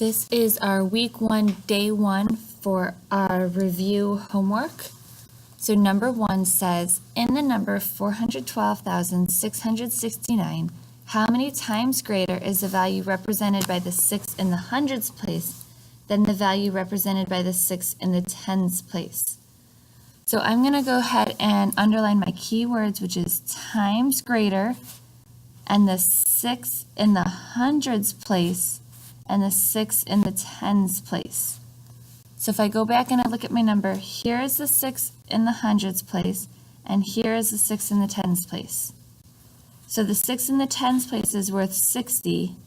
This is our week 1, day 1 for our review homework. So number 1 says, in the number 412,669, how many times greater is the value represented by the 6 in the hundreds place than the value represented by the 6 in the tens place? So I'm going to go ahead and underline my keywords, which is times greater and the 6 in the hundreds place and the 6 in the tens place. So if I go back and I look at my number, here is the 6 in the hundreds place, and here is the 6 in the tens place. So the 6 in the tens place is worth 60,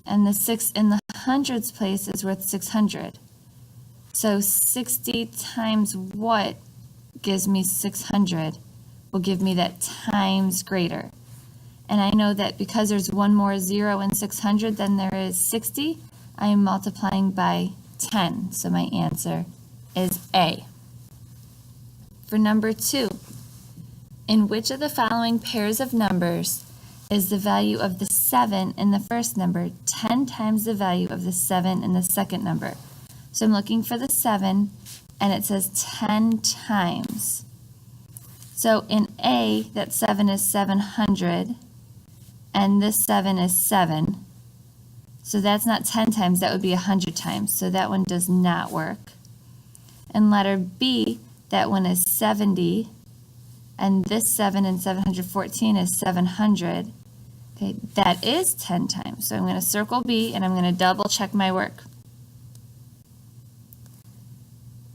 and the 6 in the hundreds place is worth 600. So 60 times what gives me 600 will give me that times greater. And I know that because there's one more 0 in 600 than there is 60, I am multiplying by 10. So my answer is A. For number 2, in which of the following pairs of numbers is the value of the 7 in the first number 10 times the value of the 7 in the second number? So I'm looking for the 7, and it says 10 times. So in A, that 7 is 700. And this 7 is 7. So that's not 10 times, that would be 100 times. So that one does not work. And letter B, that one is 70. And this 7 in 714 is 700. Okay, that is 10 times. So I'm going to circle B and I'm going to double check my work.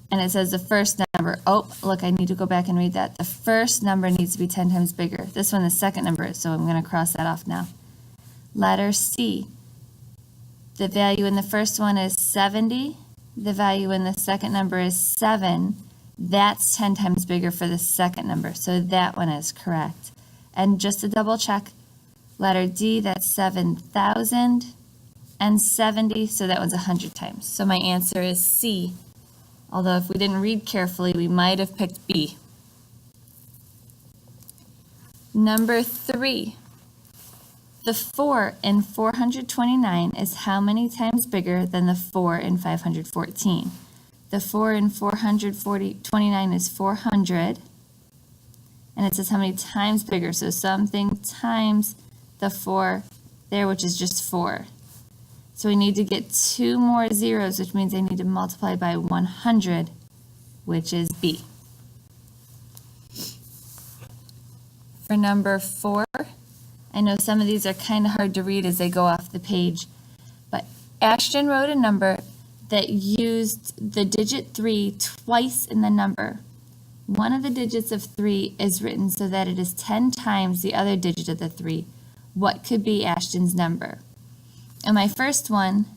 And it says the first number. Oh, look, I need to go back and read that. The first number needs to be 10 times bigger. This one, the second number, so I'm going to cross that off now. Letter C. The value in the first one is 70. The value in the second number is 7. That's 10 times bigger for the second number, so that one is correct. And just to double check, letter D, that's 7,070, so that one's 100 times. So my answer is C. Although if we didn't read carefully, we might have picked B. Number 3. The 4 in 429 is how many times bigger than the 4 in 514? The 4 in 429 is 400. And it says how many times bigger. So something times the 4 there, which is just 4. So we need to get 2 more zeros, which means I need to multiply by 100, which is B. For number 4, I know some of these are kind of hard to read as they go off the page, but Ashton wrote a number that used the digit 3 twice in the number. One of the digits of 3 is written so that it is 10 times the other digit of the 3. What could be Ashton's number? In my first one,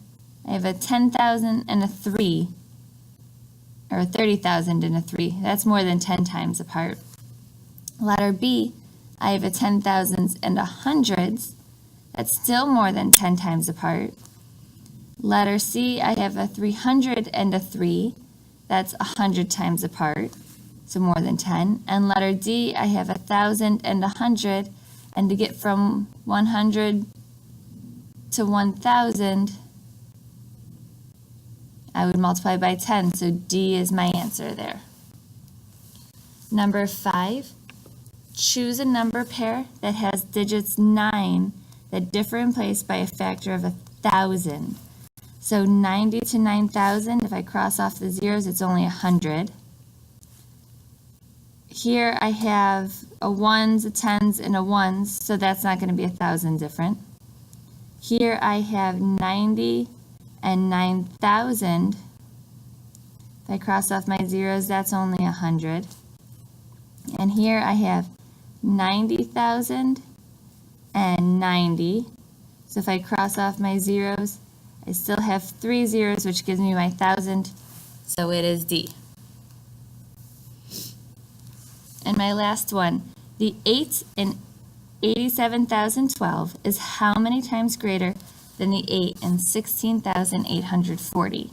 I have a 10,000 and a 3, or a 30,000 and a 3. That's more than 10 times apart. Letter B, I have a 10,000s and a hundreds. That's still more than 10 times apart. Letter C, I have a 300 and a 3. That's 100 times apart, so more than 10. And letter D, I have 1,000 and 100. And to get from 100 to 1,000, I would multiply by 10, so D is my answer there. Number 5, choose a number pair that has digits 9 that differ in place by a factor of 1,000. So 90 to 9,000, if I cross off the zeros, it's only 100. Here I have a 1s, a 10s, and a 1s, so that's not going to be 1,000 different. Here I have 90 and 9,000. If I cross off my zeros, that's only 100. And here I have 90,000 and 90. So if I cross off my zeros, I still have 3 zeros, which gives me my 1,000. So it is D. And my last one, the 8 in 87,012 is how many times greater than the 8 in 16,840?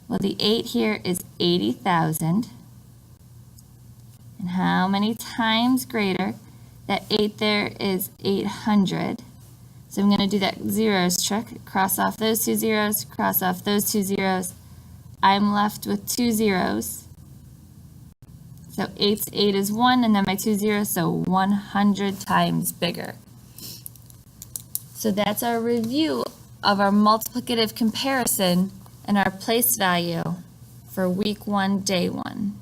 Well, the 8 here is 80,000. And how many times greater? That 8 there is 800. So I'm going to do that zeros trick, cross off those two zeros, cross off those two zeros. I'm left with two zeros. So 8's 8 is 1, and then my two zeros, so 100 times bigger. So that's our review of our multiplicative comparison and our place value for week 1, day 1.